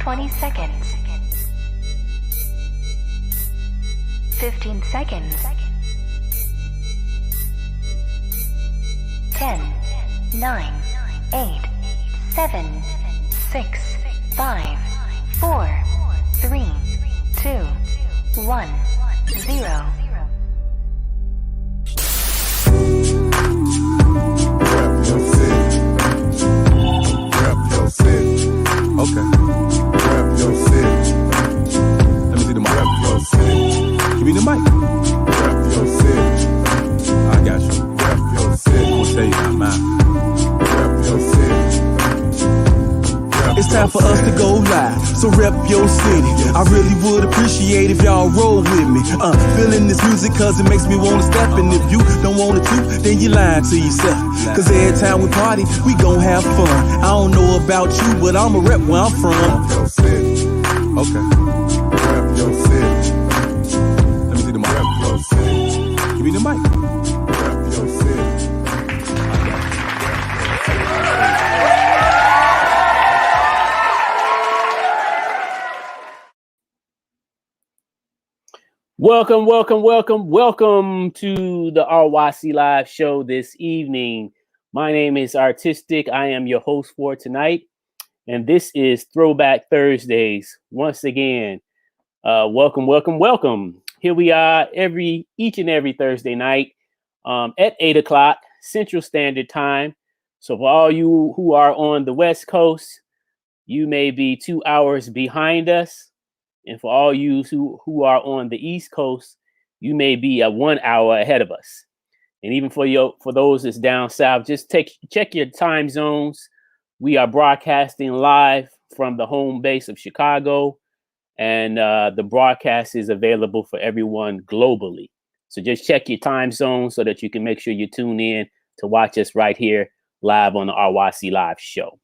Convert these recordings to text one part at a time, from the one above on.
20 seconds. 15 seconds. 10, 9, 8, 7, 6, 5, 4, 3, 2, 1, 0. Okay. Rep your city. Let me see the mic. Rep your city. Give me the mic. Rep your city. I got you. Rep your city. I'm gonna tell you how mine. Rep your city. It's time for us to go live, so rep your city. I really would appreciate if y'all roll with me. Feeling this music cause it makes me wanna step. And if you don't want to, then you lying to yourself. Cause every time we party, we gon' have fun. I don't know about you, but I'ma rep where I'm from. Rep your city. Okay. Rep your city. Let me see the mic. Rep your city. Give me the mic. Rep your city. Welcome to the RYC Live show this evening. My name is Artistic. I am your host for tonight, and this is Throwback Thursdays. Once again, welcome. Here we are each and every Thursday night at 8 o'clock Central Standard Time. So for all you who are on the West Coast, you may be 2 hours behind us. And for all you who are on the East Coast, you may be 1 hour ahead of us. And even for those that's down south, just check your time zones. We are broadcasting live from the home base of Chicago, and the broadcast is available for everyone globally. So just check your time zone so that you can make sure you tune in to watch us right here live on the RYC Live show.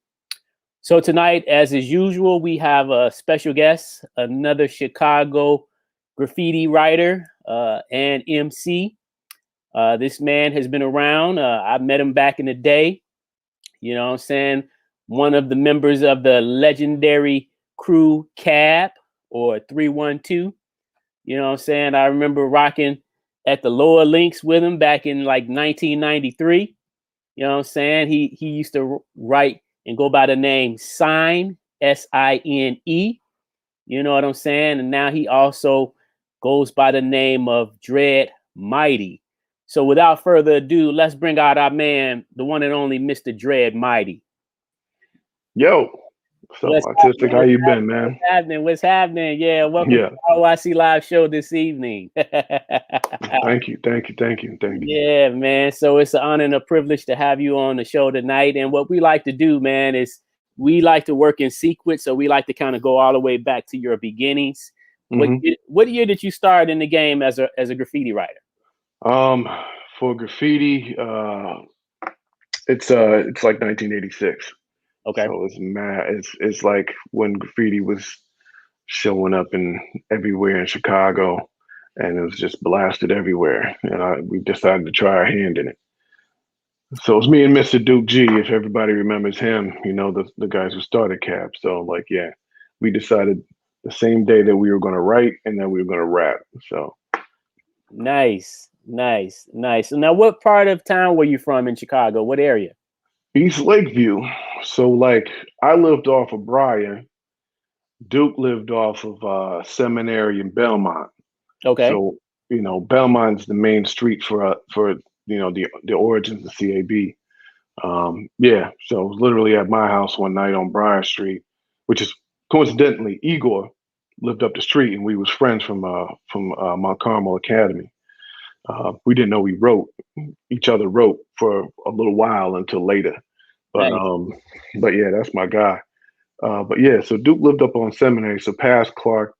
So tonight, as is usual, we have a special guest, another Chicago graffiti writer and MC. This man has been around. I met him back in the day. You know what I'm saying? One of the members of the legendary crew Cab or 312. You know what I'm saying? I remember rocking at the Lower Links with him back in like 1993. You know what I'm saying? He used to write and go by the name Sine, S-I-N-E. You know what I'm saying? And now he also goes by the name of Dread Mighty. So without further ado, let's bring out our man, the one and only Mr. Dread Mighty. Yo, what's up, Artistic? How you been, man? What's happening? Yeah, welcome to the RYC Live show this evening. Thank you. Yeah, man. So it's an honor and a privilege to have you on the show tonight. And what we like to do, man, is we like to work in sequence. So we like to kind of go all the way back to your beginnings. Mm-hmm. What year did you start in the game as a graffiti writer? For graffiti, it's like 1986. Okay. So it's mad. It's like when graffiti was showing up everywhere in Chicago, and it was just blasted everywhere. And we decided to try our hand in it. So it's me and Mr. Duke G, if everybody remembers him, you know, the guys who started Cab. So we decided the same day that we were going to write and then we were going to rap. So nice. So now, what part of town were you from in Chicago? What area? East Lakeview. So I lived off of Bryan. Duke lived off of Seminary in Belmont. Okay. So, you know, Belmont's the main street for you know, the origins of CAB. So it was literally at my house one night on Bryan Street, which is coincidentally Igor lived up the street, and we was friends from Mount Carmel Academy. We didn't know we each other wrote for a little while until later. But yeah, that's my guy. So Duke lived up on Seminary, so past Clark,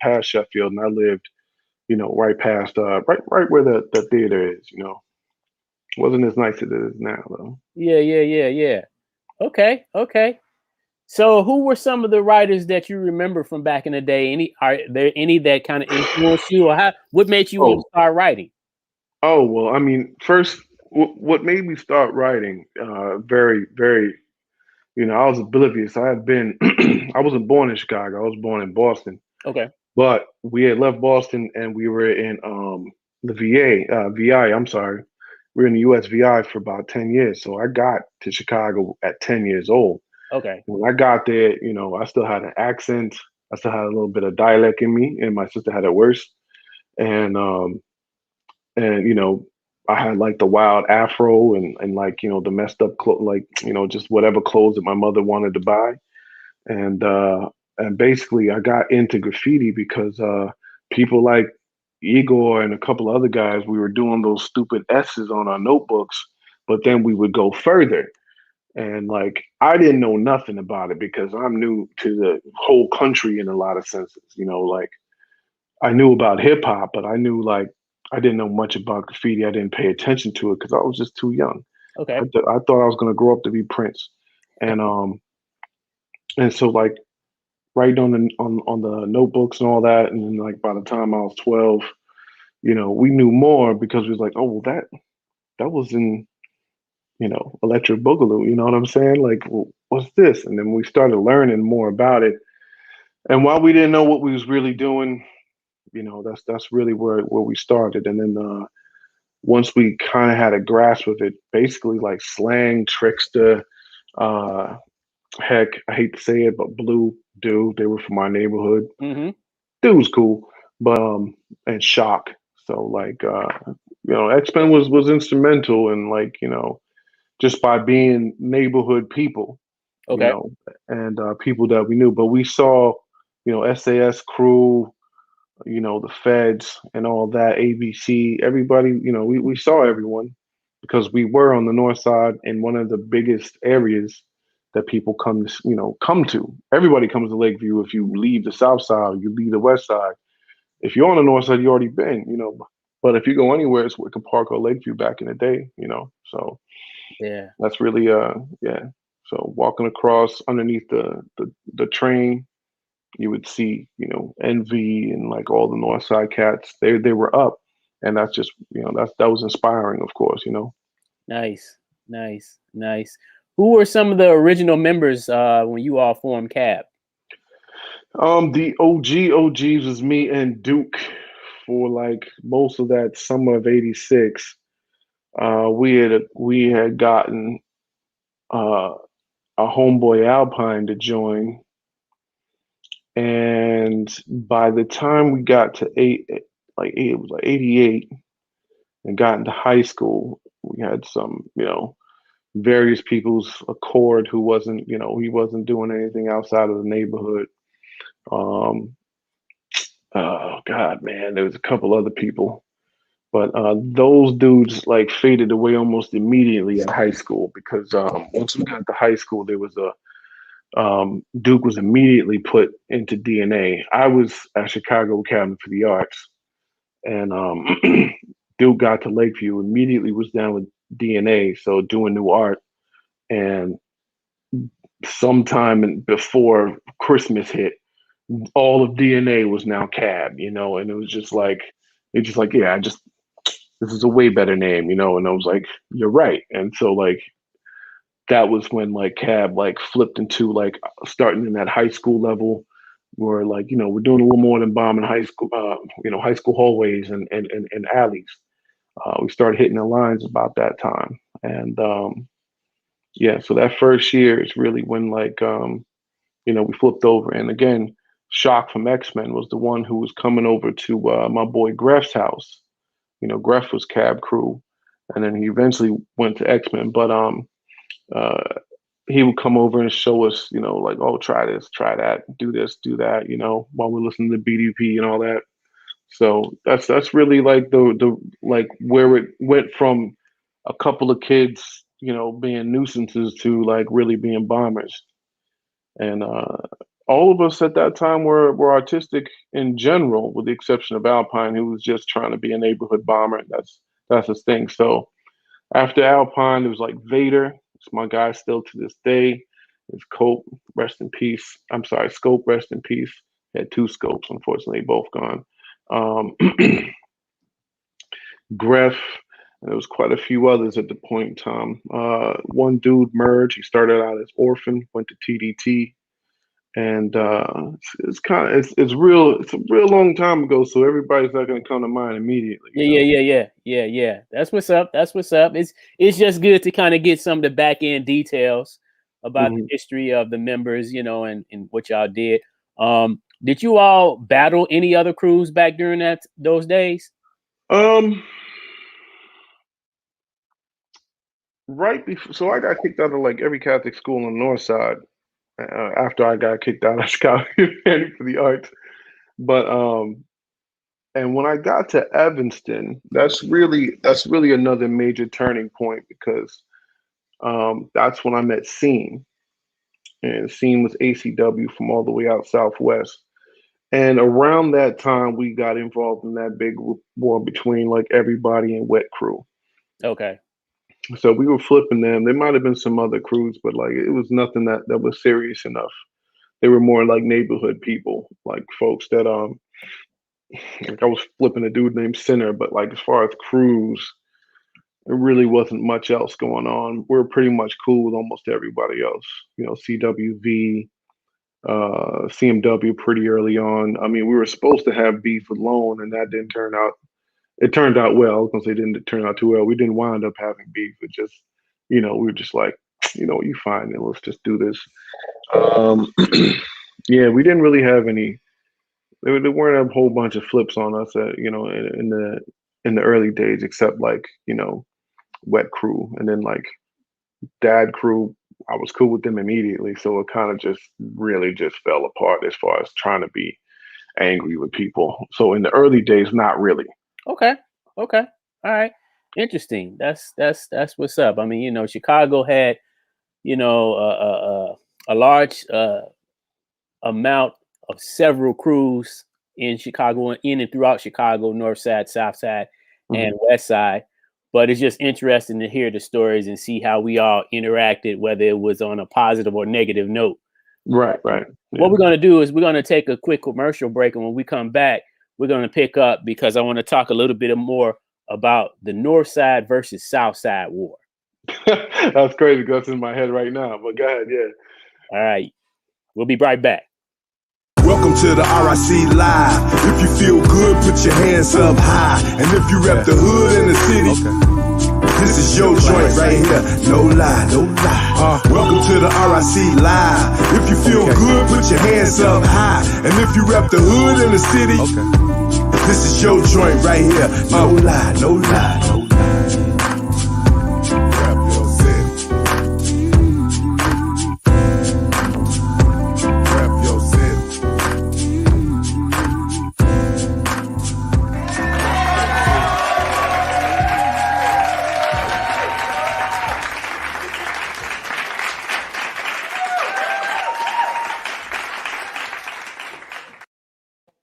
past Sheffield, and I lived, you know, right past, right where the theater is. You know, wasn't as nice as it is now, though. Yeah. Okay. So, who were some of the writers that you remember from back in the day? Are there any that kind of influenced you, or what made you want to start writing? Oh well, I mean, first, what made me start writing? Very, very I was oblivious. I had been, I wasn't born in Chicago. I was born in Boston, Okay. but we had left Boston and we were in the VI. I'm sorry, we were in the USVI for about 10 years. So I got to Chicago at 10 years old. Okay. When I got there, I still had an accent. I still had a little bit of dialect in me, and my sister had it worse. And I had like the wild afro and like the messed up clothes, like just whatever clothes that my mother wanted to buy. And basically I got into graffiti because people like Igor and a couple other guys, we were doing those stupid S's on our notebooks, but then we would go further. And like I didn't know nothing about it because I'm new to the whole country in a lot of senses. Like I knew about hip hop, but I knew like I didn't know much about graffiti. I didn't pay attention to it because I was just too young. Okay. I thought I was gonna grow up to be Prince, and so like writing on the notebooks and all that, and then like by the time I was 12, we knew more because we was like, oh well, that was in Electric Boogaloo. You know what I'm saying? Like, well, what's this? And then we started learning more about it. And while we didn't know what we was really doing, that's really where we started. And then once we kind of had a grasp of it, basically like slang, trickster, uh, heck, I hate to say it, but Blue, Dude, they were from our neighborhood. Mm-hmm. Dude was cool, but and Shock. So like X-Men was instrumental in like just by being neighborhood people, you Okay. know, and people that we knew. But we saw SAS crew, the feds and all that, ABC, everybody, we saw everyone because we were on the north side in one of the biggest areas that people come to. Everybody comes to Lakeview. If you leave the south side, you leave the west side. If you're on the north side, you already been. But if you go anywhere, it's Wicker Park or Lakeview back in the day. So Yeah. that's really yeah. So walking across underneath the train, you would see, Envy and like all the North Side cats. They were up, and that's just that was inspiring, of course. Nice. Nice. Nice. Who were some of the original members when you all formed Cab? The OGs was me and Duke for like most of that summer of '86. We had gotten uh, a homeboy Alpine to join, and by the time we got to it was like '88 and got into high school, we had some, various people's accord who wasn't, he wasn't doing anything outside of the neighborhood. Um, oh God, man, there was a couple other people, but those dudes like faded away almost immediately at high school because once we got to high school, there was a Duke was immediately put into DNA. I was at Chicago Academy for the Arts, and Duke got to Lakeview, immediately was down with DNA, so doing new art. And sometime before Christmas hit, all of DNA was now Cab, and it was just like, yeah, this is a way better name, and I was like, you're right. And so like that was when like Cab like flipped into like starting in that high school level where like, we're doing a little more than bombing high school, high school hallways and alleys. We started hitting the lines about that time. And yeah, so that first year is really when like we flipped over. And again, Shock from X-Men was the one who was coming over to my boy Greff's house. Greff was Cab crew, and then he eventually went to X-Men. But uh, he would come over and show us, like, oh, try this, try that, do this, do that, while we're listening to BDP and all that. So that's really like the like where it went from a couple of kids, being nuisances to like really being bombers. And all of us at that time were artistic in general, with the exception of Alpine, who was just trying to be a neighborhood bomber. That's his thing. So after Alpine, it was like Vader. It's my guy still to this day. It's Cope, rest in peace. I'm sorry, Scope, rest in peace. Had two Scopes, unfortunately, both gone. Um, Greff, And there was quite a few others at the point in time. One dude merged. He started out as Orphan, went to TDT, and it's a real long time ago. So everybody's not going to come to mind immediately. Yeah. That's what's up. It's just good to kind of get some of the back end details about the history of the members, and what y'all did. Did you all battle any other crews back during those days? Right before, so I got kicked out of like every Catholic school on the north side after I got kicked out of Chicago Humanity for the Arts. But and when I got to Evanston, that's really another major turning point because that's when I met Scene, and Scene was ACW from all the way out southwest. And around that time, we got involved in that big war between like everybody and Wet Crew. Okay. So we were flipping them. There might have been some other crews, but like it was nothing that was serious enough. They were more like neighborhood people, like folks that like I was flipping a dude named Sinner, but like as far as crews, there really wasn't much else going on. We were pretty much cool with almost everybody else. CWV, CMW pretty early on. I mean, we were supposed to have beef with Lone, and that didn't turn out. It turned out well. I was gonna say it didn't turn out too well. We didn't wind up having beef. It just, we were just like, you fine, and let's just do this. Yeah, we didn't really have any. There weren't a whole bunch of flips on us, in the early days, except like Wet Crew, and then like Dad Crew. I was cool with them immediately, so it kind of just really just fell apart as far as trying to be angry with people. So in the early days, not really. Okay. All right. Interesting. That's what's up. I mean, Chicago had, a large amount of several crews in Chicago, in and throughout Chicago, North Side, South Side, and West Side. But it's just interesting to hear the stories and see how we all interacted, whether it was on a positive or negative note. Right. Yeah. What we're going to do is we're going to take a quick commercial break. And when we come back, we're going to pick up because I want to talk a little bit more about the North Side versus South Side war. That's crazy because it's in my head right now, but go ahead. Yeah. All right. We'll be right back. Welcome to the RYC Live. If you feel good, put your hands up high. And if you rep the hood in the city, this is your joint right here. No lie. Welcome to the RYC Live. If you feel good, put your hands up high. And if you rep the hood in the city, this is your joint right here. No lie.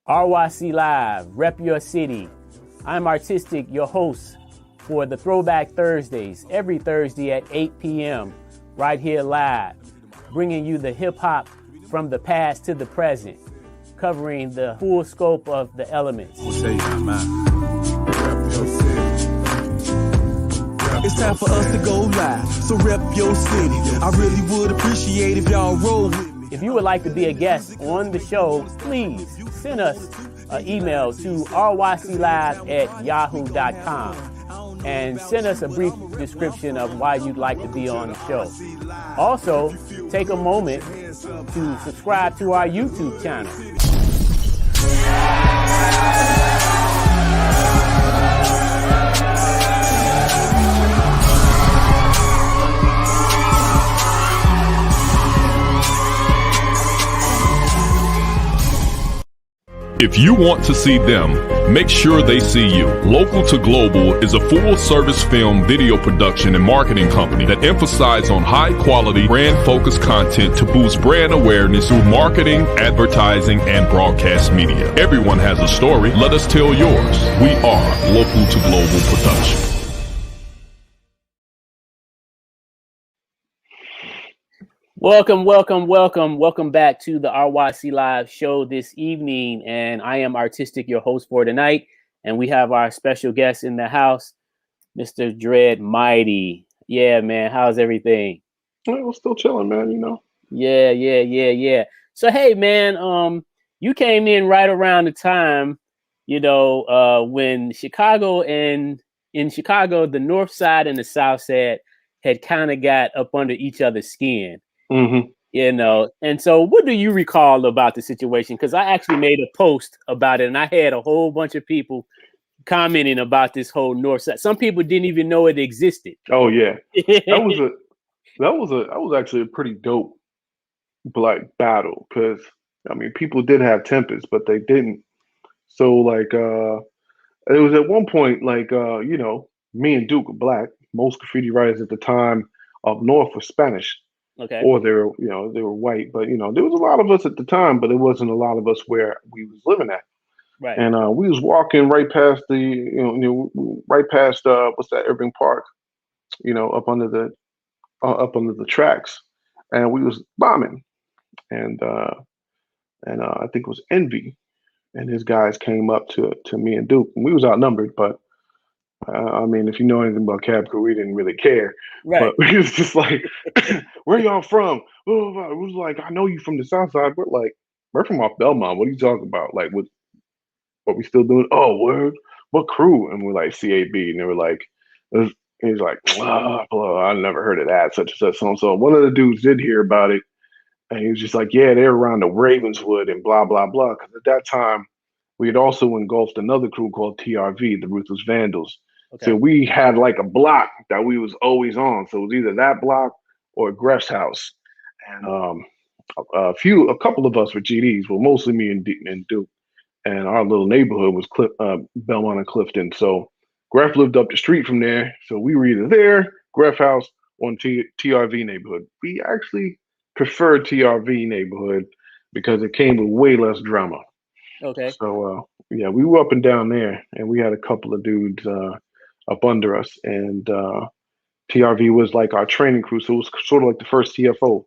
RYC Live, rep your city. I'm Artistic, your host for the Throwback Thursdays, every Thursday at 8 p.m. right here live, bringing you the hip hop from the past to the present, covering the full scope of the elements. It's time for us to go live, so rep your city. I really would appreciate if y'all roll with me. If you would like to be a guest on the show, please send us an email to ryclive@yahoo.com and send us a brief description of why you'd like to be on the show. Also, take a moment to subscribe to our YouTube channel. If you want to see them, make sure they see you. Local to Global is a full-service film video production and marketing company that emphasizes on high-quality, brand-focused content to boost brand awareness through marketing, advertising, and broadcast media. Everyone has a story. Let us tell yours. We are Local to Global Production. Welcome back to the RYC Live show this evening. And I am Artistic, your host for tonight. And we have our special guest in the house, Mr. Dread Mighty. Yeah, man. How's everything? We're still chilling, man. You know. Yeah. So hey, man, you came in right around the time, when Chicago and in Chicago, the North Side and the South Side had kind of got up under each other's skin, Mm-hmm. And so what do you recall about the situation? Because I actually made a post about it, and I had a whole bunch of people commenting about this whole North Side. Some people didn't even know it existed. Oh yeah, that was actually a pretty dope like battle because I mean people did have tempers, but they didn't. So like it was at one point like me and Duke were black. Most graffiti writers at the time up north were Spanish, Okay. or they were white. But there was a lot of us at the time, but it wasn't a lot of us where we was living at. Right. And we was walking right past the right past what's that Irving Park, up under the tracks, and we was bombing, and I think it was Envy and his guys came up to me and Duke, and we was outnumbered, but I mean, if you know anything about Cab Crew, we didn't really care. Right. But we was just like, "Where y'all from?" Blah, blah, blah. It was like, "I know you from the South Side." We're like, "We're from off Belmont. What are you talking about? Like, what we still doing? Oh, word. What crew?" And we're like, "CAB." And they were like, he's like, blah, blah. I never heard of that, such and such. So, so one of the dudes did hear about it, and he was just like, "Yeah, they're around the Ravenswood and blah blah blah." Because at that time, we had also engulfed another crew called TRV, the Ruthless Vandals. So Okay. we had like a block that we was always on. So it was either that block or Greff's house. And a couple of us were GDs, well, mostly me and Duke. And our little neighborhood was Belmont and Clifton. So Greff lived up the street from there. So we were either there, Greff house, or TRV neighborhood. We actually preferred TRV neighborhood because it came with way less drama. Okay. So yeah, we were up and down there, and we had a couple of dudes up under us, and TRV was like our training crew, so it was sort of like the first TFO.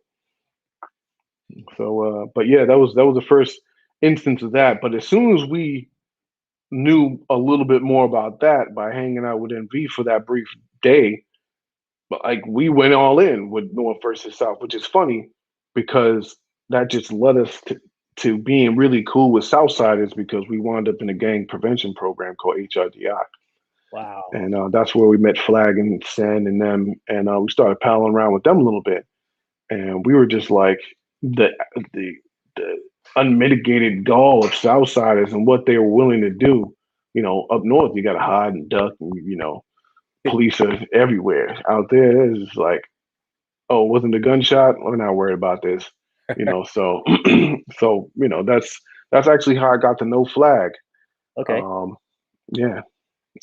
So, but yeah, that was the first instance of that. But as soon as we knew a little bit more about that by hanging out with NV for that brief day, but like we went all in with North versus South, which is funny because that just led us to being really cool with Southsiders because we wound up in a gang prevention program called HRDI. Wow. And that's where we met Flag and Sen and them, and we started palling around with them a little bit, and we were just like the the the unmitigated gall of Southsiders and what they were willing to do. Up north you got to hide and duck, and police are everywhere. Out there, it's like, oh, wasn't a gunshot? We're not worried about this. So so that's actually how I got to know Flag. Okay. Um, yeah.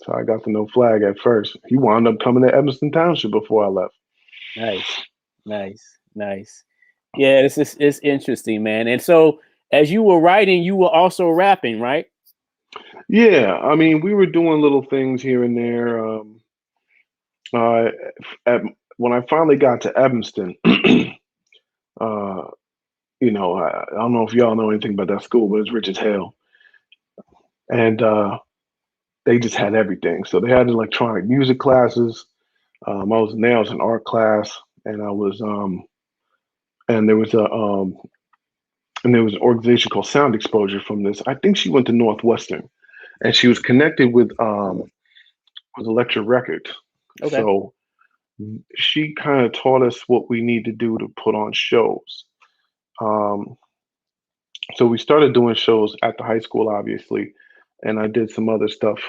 So I got to know Flag at first. He wound up coming to Evanston Township before I left. Nice. Yeah, it's interesting, man. And so as you were writing, you were also rapping, right? Yeah, I mean, we were doing little things here and there. Uh, when I finally got to Evanston, uh, I don't know if y'all know anything about that school, but it's rich as hell. And they just had everything. So they had electronic music classes. I was in an art class, and I was and there was an organization called Sound Exposure from this. I think she went to Northwestern, and she was connected with Electric Records. Okay. So she kind of taught us what we need to do to put on shows. Um, so we started doing shows at the high school, obviously, and I did some other stuff,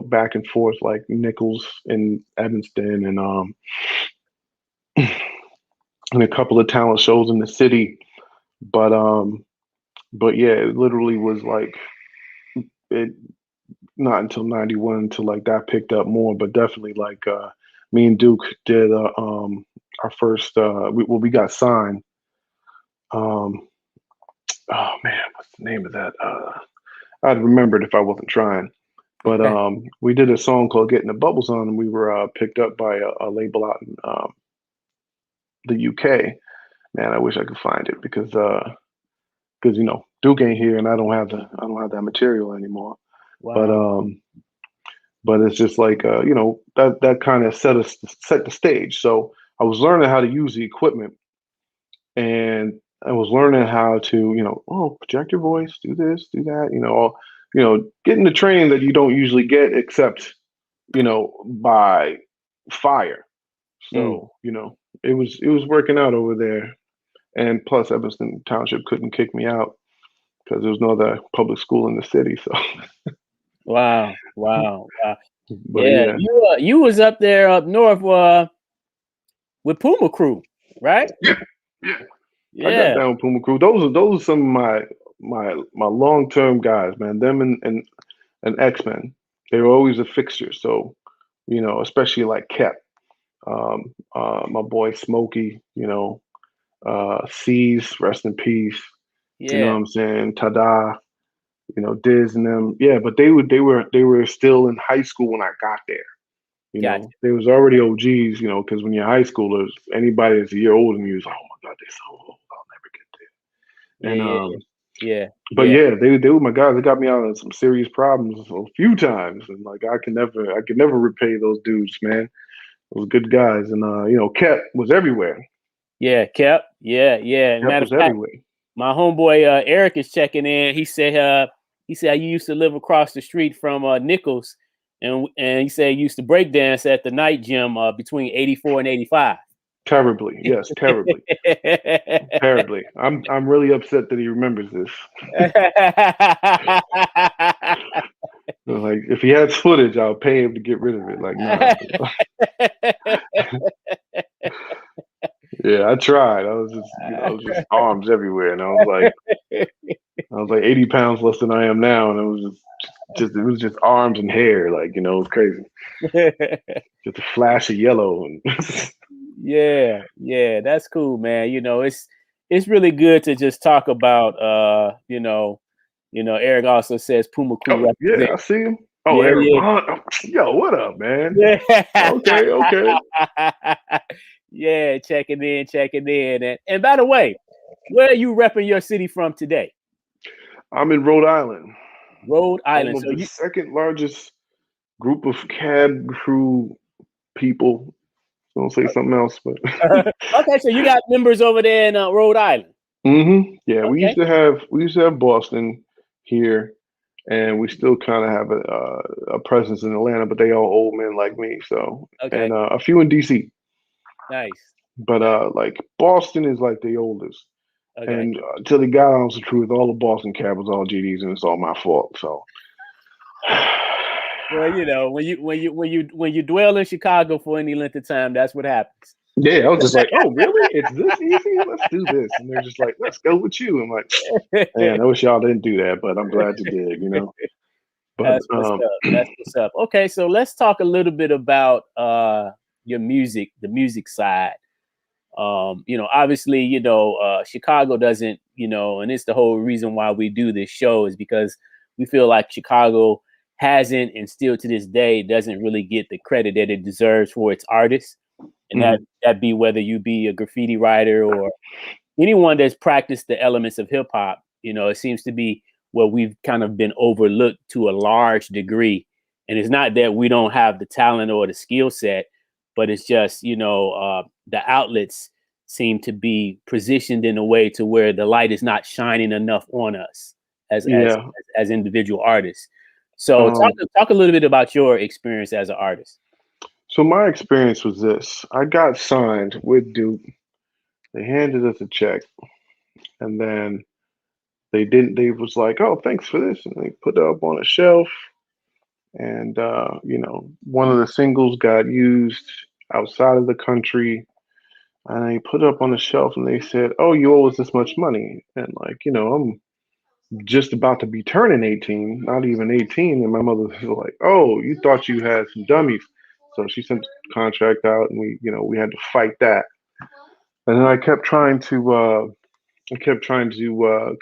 back and forth like Nichols and Evanston, and a couple of talent shows in the city. But yeah, it literally was like it not until 91 until like that picked up more, but definitely like me and Duke did our first we got signed. Oh man, what's the name of that? I'd remember it if I wasn't trying. But we did a song called "Getting the Bubbles On," and we were picked up by a label out in the UK. Man, I wish I could find it because Duke ain't here, and I don't have that material anymore. Wow. But but it's just like that kind of set the stage. So I was learning how to use the equipment, and I was learning how to project your voice, do this, do that, getting the training that you don't usually get except by fire. Mm. So it was working out over there, and plus Evanston Township couldn't kick me out because there was no other public school in the city. So, Wow. but Yeah, yeah, you was up there up north with Puma Crew, right? yeah, yeah. I got Yeah, down with Puma Crew. Those are some of my long term guys, man. Them and X-Men. They were always a fixture. So, especially like Kep, my boy Smokey, C's, rest in peace. You know what yeah, I'm saying? Tada, Diz and them. Yeah, but they were still in high school when I got there. gotcha. They was already OGs, because when you're high schoolers, anybody that's a year older than you is like, oh my God, they're so old, I'll never get there. Yeah, And yeah, yeah, but yeah, yeah, they were my guys. They got me out of some serious problems a few times, and like I can never repay those dudes, man. Those good guys, and Ket was everywhere. yeah. Kept, yeah. Ket Matter of was fact, everywhere. my homeboy Eric is checking in. He said you used to live across the street from Nichols, and he said you used to break dance at the night gym between 84 and 85. Terribly, yes, terribly, terribly. I'm really upset that he remembers this. Like if he has footage, I'll pay him to get rid of it. Like nah. Yeah, I tried. I was just arms everywhere, and I was like 80 pounds less than I am now, and it was just arms and hair, like it was crazy. Just a flash of yellow, and Yeah, that's cool, man. It's really good to just talk about Eric also says Puma Crew oh yeah, represent. I see him. Oh, Yeah, Eric yeah. Bond. Oh, yo, what up, man? Yeah. Okay, okay. Yeah, checking in. And by the way, where are you repping your city from today? I'm in Rhode Island, Rhode home Island. of So the you second largest group of cab crew people. Don't say something else, but okay, so you got members over there in Rhode Island. Yeah, Okay. we used to have Boston here, and we still kind of have a presence in Atlanta, but they all old men like me. So, Okay. and a few in DC, Nice. but like Boston is like the oldest. Okay. And till the God honest truth, all the Boston cab was all GDs, and it's all my fault. So, Well, when you dwell in Chicago for any length of time, that's what happens. yeah, I was just like, oh, really? It's this easy? Let's do this. And they're just like, let's go with you. I'm like, man, I wish y'all didn't do that, but I'm glad you did. But That's what's up. That's what's up. Okay, so let's talk a little bit about your music, the music side. Obviously, Chicago doesn't, and it's the whole reason why we do this show is because we feel like Chicago hasn't and still to this day doesn't really get the credit that it deserves for its artists. And that be whether you be a graffiti writer or anyone that's practiced the elements of hip hop, it seems to be where we've kind of been overlooked to a large degree. And it's not that we don't have the talent or the skill set, but it's just, the outlets seem to be positioned in a way to where the light is not shining enough on us as yeah. individual artists. So Um, talk a little bit about your experience as an artist. so my experience was this. I got signed with Duke. They handed us a check, and then they was like, oh, thanks for this. And they put it up on a shelf. And one of the singles got used outside of the country. And they put it up on the shelf and they said, oh, you owe us this much money. And I'm just about to be turning 18, not even 18. And my mother was like, oh, you thought you had some dummies. So she sent the contract out, and we had to fight that. And then I kept trying to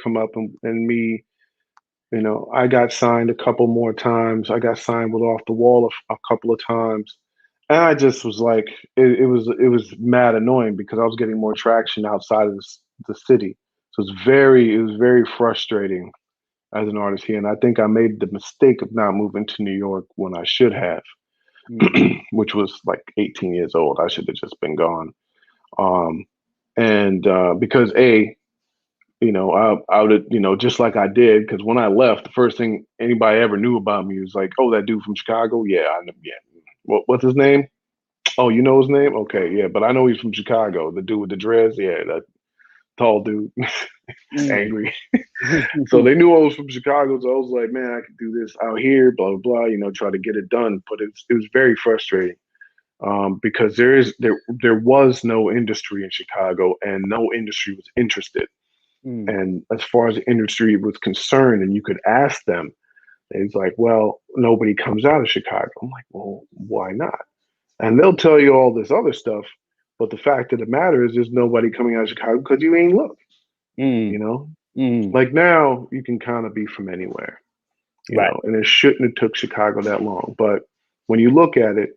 come up, and me, I got signed a couple more times. I got signed with Off the Wall a couple of times. And I just was like, it was mad annoying because I was getting more traction outside of the city. So it was very frustrating. as an artist here. And I think I made the mistake of not moving to New York when I should have, which was like 18 years old. I should have just been gone. And because I would, just like I did, because when I left, the first thing anybody ever knew about me was like, oh, that dude from Chicago. Yeah, I know. Yeah. What's his name? Oh, you know his name? Okay, yeah, but I know he's from Chicago. The dude with the dreads, yeah, that tall dude, angry. So they knew I was from Chicago. So I was like, man, I could do this out here, blah blah blah. Try to get it done. But it was very frustrating because there was no industry in Chicago, and no industry was interested. And as far as the industry was concerned, and you could ask them, it's like, well, nobody comes out of Chicago. I'm like, well, why not? And they'll tell you all this other stuff, but the fact of the matter is, there's nobody coming out of Chicago because you ain't look. Like now, you can kind of be from anywhere, right. And it shouldn't have took Chicago that long. But when you look at it,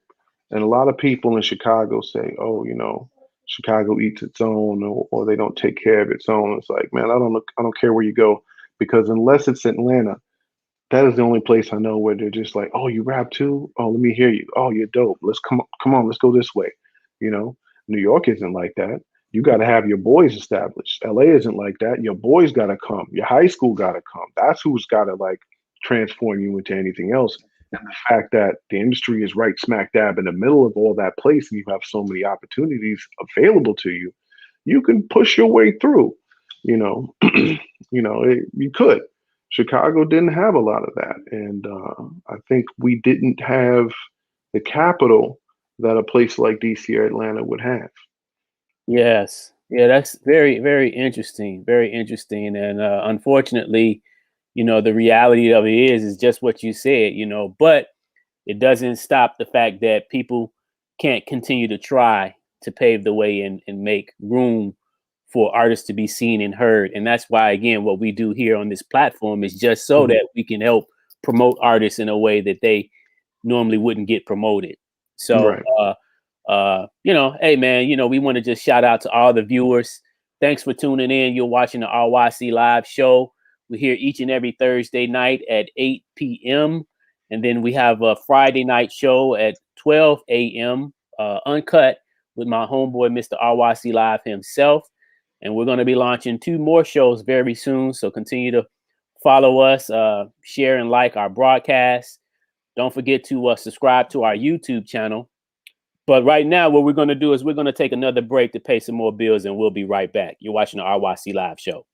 and a lot of people in Chicago say, oh, Chicago eats its own, or they don't take care of its own. It's like, man, I don't care where you go, because unless it's Atlanta, that is the only place I know where they're just like, oh, you rap too? Oh, let me hear you. Oh, you're dope. Let's come on, let's go this way. New York isn't like that. You got to have your boys established. LA isn't like that. Your boys got to come. Your high school got to come. That's who's got to like transform you into anything else. And the fact that the industry is right smack dab in the middle of all that place, and you have so many opportunities available to you, you can push your way through. You could. Chicago didn't have a lot of that, and I think we didn't have the capital that a place like DC or Atlanta would have. Yes, yeah, that's very, very interesting. Very interesting, and unfortunately, the reality of it is just what you said. But it doesn't stop the fact that people can't continue to try to pave the way and make room for artists to be seen and heard. And that's why, again, what we do here on this platform is just so that we can help promote artists in a way that they normally wouldn't get promoted. So, hey, man, we want to just shout out to all the viewers. Thanks for tuning in. You're watching the RYC Live show. We're here each and every Thursday night at 8 p.m. And then we have a Friday night show at 12 a.m. Uncut with my homeboy, Mr. RYC Live himself. And we're going to be launching 2 more shows very soon. So continue to follow us, share and like our broadcast. Don't forget to subscribe to our YouTube channel. But right now, what we're going to do is we're going to take another break to pay some more bills, and we'll be right back. You're watching the RYC Live show.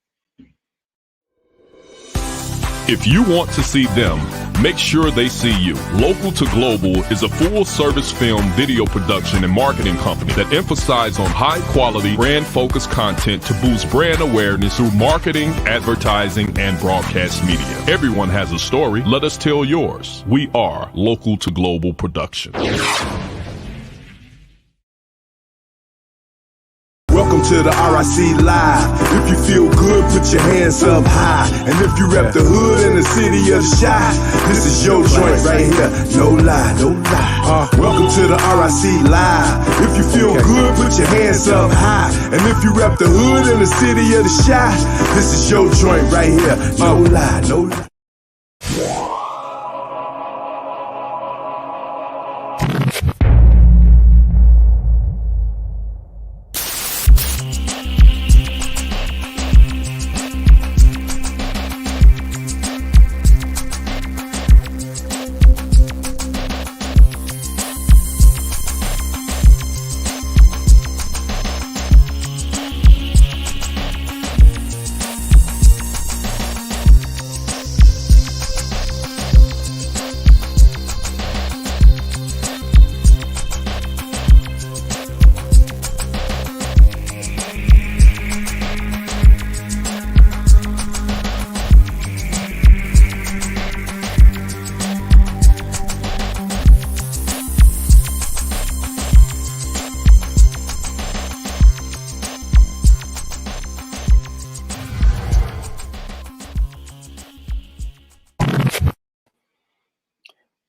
If you want to see them, make sure they see you. Local to Global is a full-service film video production and marketing company that emphasizes on high-quality, brand-focused content to boost brand awareness through marketing, advertising, and broadcast media. Everyone has a story. Let us tell yours. We are Local to Global Production. Welcome to the RYC Live. If you feel good, put your hands up high. And if you rep the hood in the city of the Chi, this is your joint right here. No lie, no lie. Welcome to the RYC Live. If you feel good, put your hands up high. And if you rep the hood in the city of the Chi, this is your joint right here. No lie, no lie.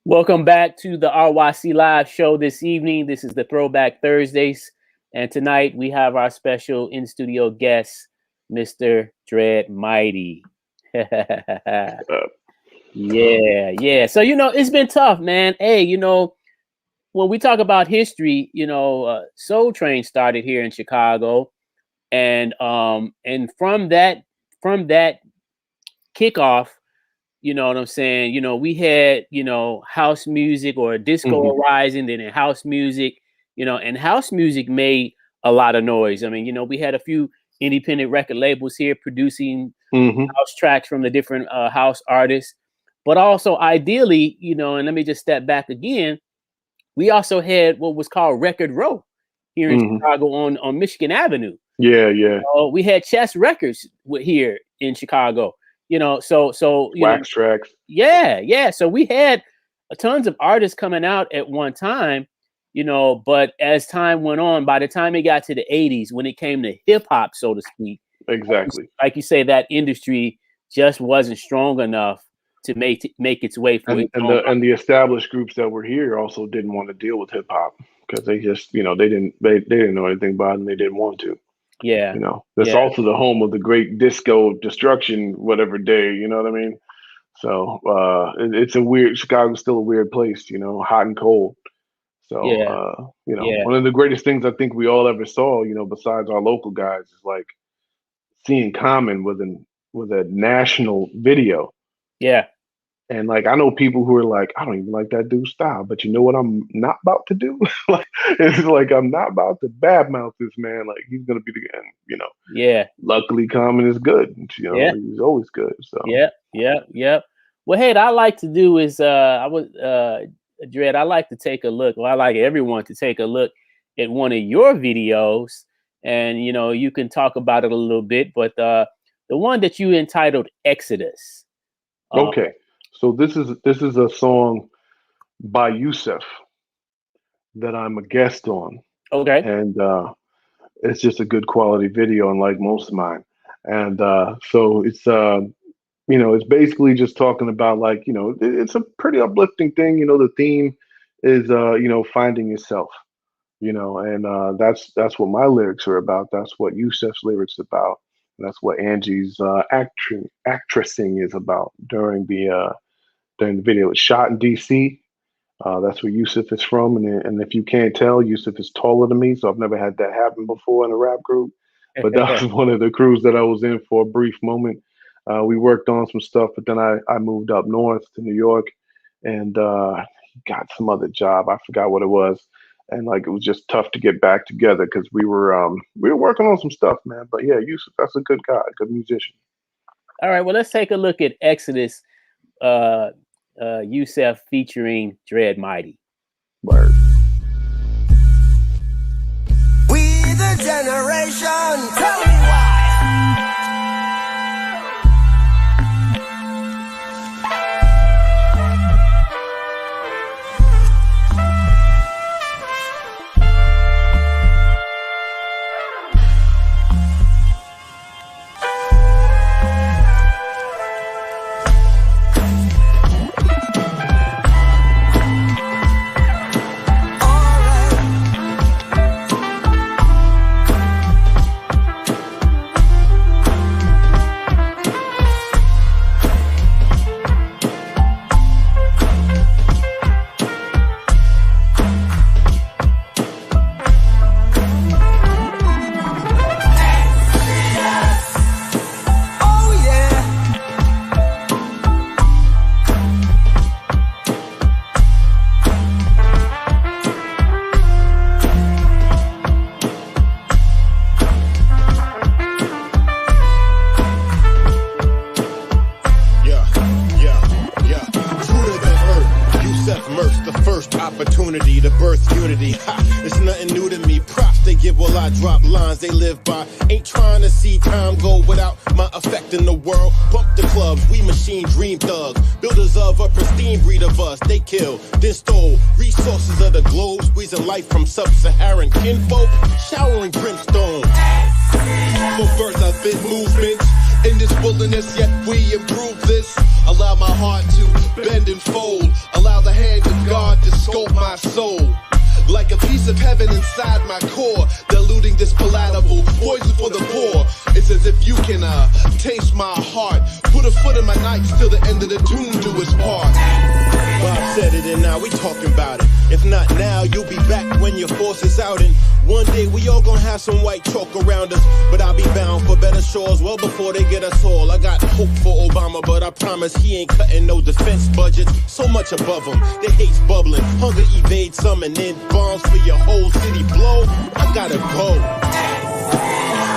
Welcome back to the RYC Live show this evening. This is the Throwback Thursdays. And tonight we have our special in-studio guest, Mr. Dread Mighty. Yeah. So, it's been tough, man. Hey, when we talk about history, Soul Train started here in Chicago, and from that kickoff, you know what I'm saying? We had, house music or disco rising, then in house music, and house music made a lot of noise. I mean, we had a few independent record labels here producing house tracks from the different house artists, but also ideally, and let me just step back again. We also had what was called Record Row here in Chicago on Michigan Avenue. Yeah. We had Chess Records here in Chicago. So Wax tracks. Yeah. So we had tons of artists coming out at one time, but as time went on, by the time it got to the 80s, when it came to hip hop, so to speak, exactly, like you say, that industry just wasn't strong enough to make its way for it. And the established groups that were here also didn't want to deal with hip hop because they just, they didn't know anything about it and they didn't want to. Yeah. That's also the home of the great disco destruction, whatever day, you know what I mean? So it's a weird, Chicago's still a weird place, hot and cold. So, one of the greatest things I think we all ever saw, besides our local guys, is like seeing Common with a national video. Yeah. And like, I know people who are like, I don't even like that dude's style, but you know what I'm not about to do? It's like, I'm not about to badmouth this man. Like, he's going to be the guy, Yeah. Luckily, Common is good. He's always good. So, yeah. Well, hey, what I like to do is, Dread, I like to take a look. Well, I like everyone to take a look at one of your videos, and, you can talk about it a little bit, but the one that you entitled Exodus. Okay. So this is a song by Yusef that I'm a guest on. Okay. And it's just a good quality video, unlike most of mine. And so it's it's basically just talking about like, it's a pretty uplifting thing. The theme is finding yourself. And that's what my lyrics are about. That's what Yusef's lyrics about. And that's what Angie's actressing is about during the video. It's shot in DC. That's where Yusef is from. And if you can't tell, Yusef is taller than me. So I've never had that happen before in a rap group. But that was one of the crews that I was in for a brief moment. We worked on some stuff, but then I moved up north to New York and got some other job. I forgot what it was. And like, it was just tough to get back together because we were working on some stuff, man. But yeah, Yusef, that's a good guy, good musician. All right, well, let's take a look at Exodus, Yusef featuring Dread Mighty. Word. We the generation, tell me why. opportunity to birth unity. Ha, it's nothing new to me. Props they give while I drop lines they live by. Ain't trying to see time go without my effect in the world. Bump the clubs, we machine dream thugs. Builders of a pristine breed of us. They kill, then stole resources of the globe. Squeezing life from sub-Saharan kinfolk. Showering brimstone. For birth I've been movement. In this wilderness, yet we improve this. Allow my heart to bend and fold. Allow the hand of God to scope my soul. Like a piece of heaven inside my core. Diluting this palatable poison for the poor. It's as if you can taste my heart. Put a foot nights till the end of the tune do its part. Bob said it and now we talking about it. If not now, you'll be back when your force is out. And one day we all gonna have some white chalk around us. But I'll be bound for better shores well before they get us all. I got hope for Obama, but I promise he ain't cutting no defense budgets. So much above him, the hate's bubbling. Hunger evades some and then bombs for your whole city blow. I gotta go.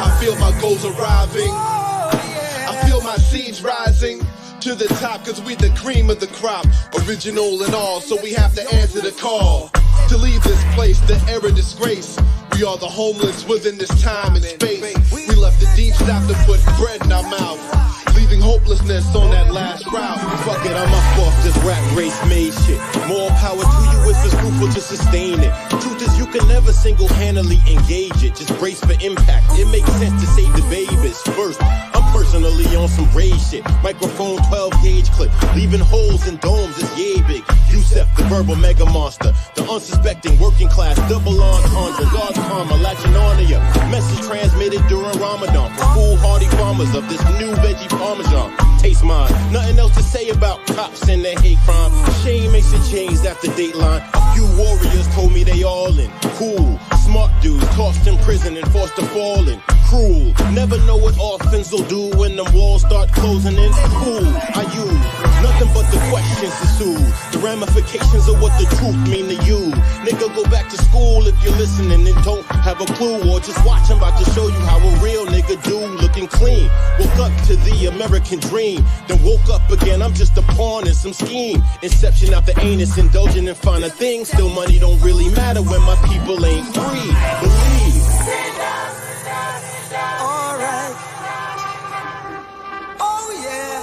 I feel my goals arriving. I feel my seeds rising to the top, cause we the cream of the crop, original and all, so we have to answer the call. To leave this place, the era disgrace. We are the homeless within this time and space. We left the deep south to put bread in our mouth, leaving hopelessness on that last route. Fuck it, I'm up off this rat race made shit. More power to you if it's fruitful to sustain it. Truth is you can never single-handedly engage it. Just brace for impact. It makes sense to save the babies first. I'm personally on some rage shit. Microphone 12-gauge clip, leaving holes in domes is yay big. Yusef, the verbal mega monster, the unsuspecting working class double entendre, God's karma latching on to ya. Message transmitted during Ramadan for foolhardy farmers of this new veggie parmesan. Taste mine, nothing else to say about cops and their hate crime. Shame makes it changed after Dateline. A few warriors told me they all in. Cool, smart dudes tossed in prison and forced to fall in. Cruel, never know what orphans will do when them walls start closing in. Cool, I use nothing but the questions ensue. The ramifications of what the truth mean to you. Nigga, go back to school if you're listening and don't have a clue, or just watch. I'm about to show you how a real nigga do, looking clean. Woke up to the American dream, then woke up again. I'm just a pawn in some scheme. Inception out the anus, indulging in finer things. Still money don't really matter when my people ain't free. Believe. Alright. Oh yeah.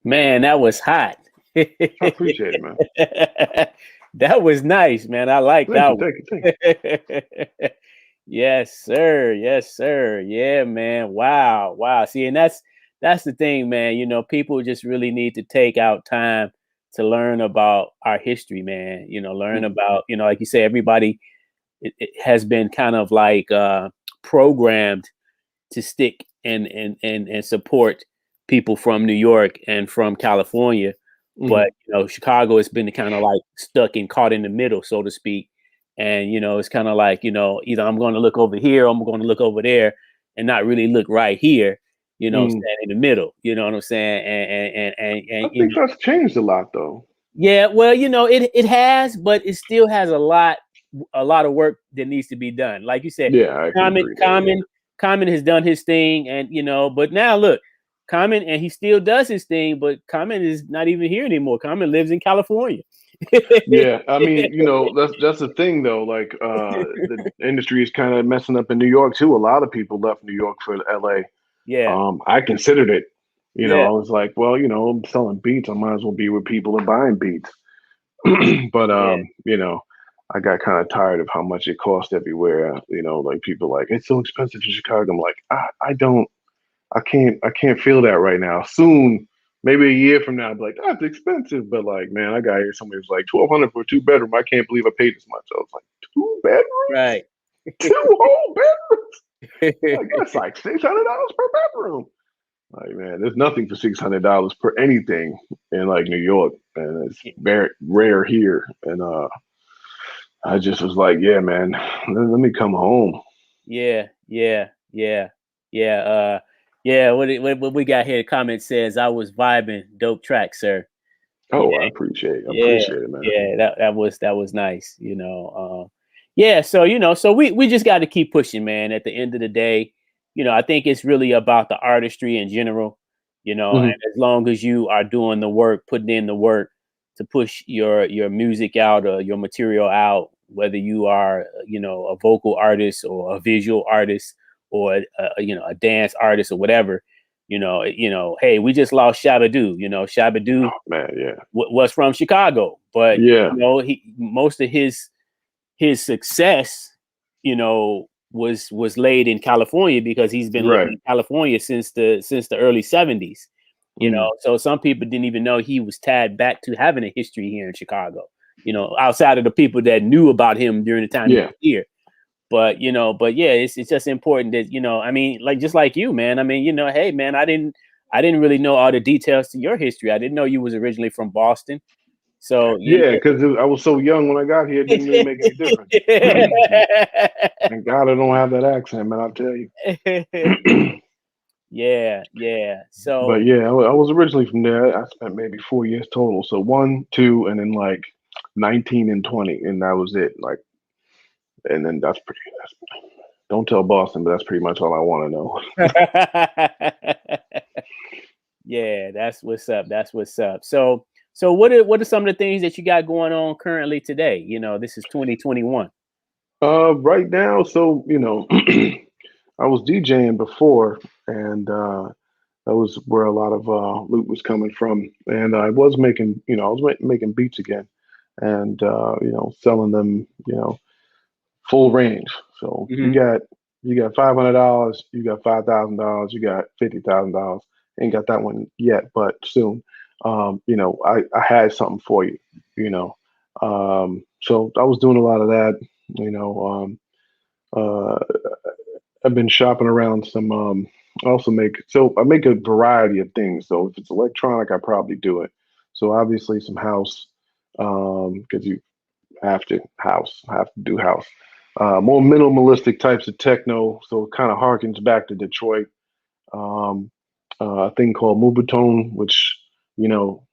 Man, that was hot. I appreciate it, man. That was nice, man. I like that one. Thank you. Yes, sir. Yes, sir. Yeah, man. Wow. Wow. See, and that's the thing, man. You know, people just really need to take out time to learn about our history, man. You know, learn about, you know, like you say, everybody it has been kind of like programmed to stick and support people from New York and from California. But, you know, Chicago has been kind of like stuck and caught in the middle, so to speak. And, you know, it's kind of like, you know, either I'm going to look over here, or I'm going to look over there and not really look right here, you know, stand in the middle, you know what I'm saying? And I think that's changed a lot, though. Yeah, well, you know, it has, but it still has a lot of work that needs to be done. Like you said, yeah, Common has done his thing, and, you know, but now look, Common, and he still does his thing, but Common is not even here anymore. Common lives in California. Yeah, I mean, you know, that's the thing though. Like, the industry is kind of messing up in New York too. A lot of people left New York for LA. Yeah. I considered it. You know, I was like, well, you know, I'm selling beats. I might as well be with people and buying beats. But you know, I got kind of tired of how much it cost everywhere. You know, like people like, it's so expensive in Chicago. I'm like, I can't feel that right now. Soon, maybe a year from now, I'll be like, that's expensive. But like, man, I got here. Somebody was like, $1,200 for a 2-bedroom. I can't believe I paid this much. I was like, 2 bedrooms? Right. 2 whole bedrooms? Like, that's like $600 per bedroom. Like, man, there's nothing for $600 per anything in like New York, and it's very rare here. And I just was like, yeah, man, let me come home. Yeah. What we got here? Comment says, I was vibing, dope track, sir. Oh, yeah. I appreciate it, man. Yeah, that was nice, you know. So, you know, so we just got to keep pushing, man. At the end of the day, you know, I think it's really about the artistry in general, you know, and as long as you are doing the work, putting in the work to push your music out or your material out, whether you are, you know, a vocal artist or a visual artist or you know, a dance artist or whatever, you know, hey, we just lost Shabba-Doo. You know, Shabba-Doo was from Chicago, but you know, most of his success, you know, was laid in California because he's been living in California since the early 70s. You know, so some people didn't even know he was tied back to having a history here in Chicago, you know, outside of the people that knew about him during the time he was here. But, you know, yeah, it's just important that, you know, I mean, like, just like you, man, I mean, you know, hey, man, I didn't really know all the details to your history. I didn't know you was originally from Boston. So, yeah, because I was so young when I got here, it didn't really make any difference. Thank God I don't have that accent, man, I'll tell you. Yeah. So, but yeah, I was originally from there. I spent maybe 4 years total. So 1, 2, and then like 19 and 20, and that was it. Like, and then that's don't tell Boston, but that's pretty much all I want to know. Yeah, that's what's up. That's what's up. So what are some of the things that you got going on currently today? You know, this is 2021. Right now, so you know, I was DJing before, and that was where a lot of loot was coming from. And I was making, you know, I was making beats again, and you know, selling them, you know, full range. So you got $500, you got $5,000, you got $50,000. Ain't got that one yet, but soon. You know, I had something for you. You know, so I was doing a lot of that. You know, I've been shopping around some. I also I make a variety of things. So if it's electronic, I probably do it. So obviously some house, because you have to do house. More minimalistic types of techno, so it kind of harkens back to Detroit. A thing called Moobotone, which you know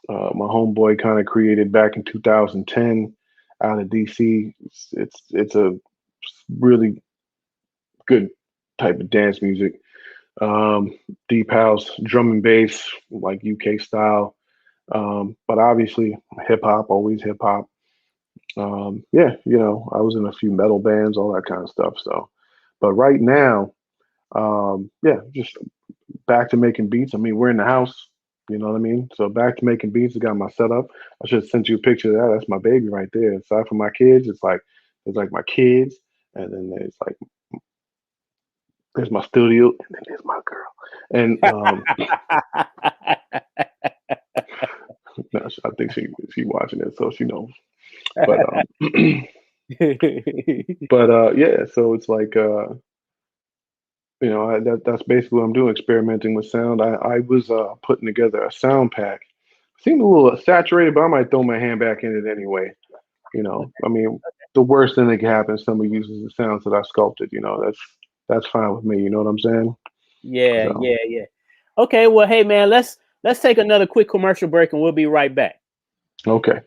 my homeboy kind of created back in 2010 out of DC. It's a really good type of dance music. Deep house, drum and bass, like UK style. But obviously hip hop, always hip hop. Yeah, you know, I was in a few metal bands, all that kind of stuff. So, but right now, yeah, just back to making beats. I mean, we're in the house, you know what I mean? So back to making beats. I got my setup. I should have sent you a picture of that. That's my baby right there. Aside from my kids, it's like my kids, and then there's my studio, and then there's my girl. And no, I think she watching it, so she knows. But but yeah, so it's like you know, that's basically what I'm doing, experimenting with sound. I was putting together a sound pack. Seemed a little saturated, but I might throw my hand back in it anyway. You know, I mean, the worst thing that can happen is somebody uses the sounds that I sculpted. You know, that's fine with me. You know what I'm saying? Yeah, so. Yeah. Okay, well, hey man, let's take another quick commercial break, and we'll be right back. Okay.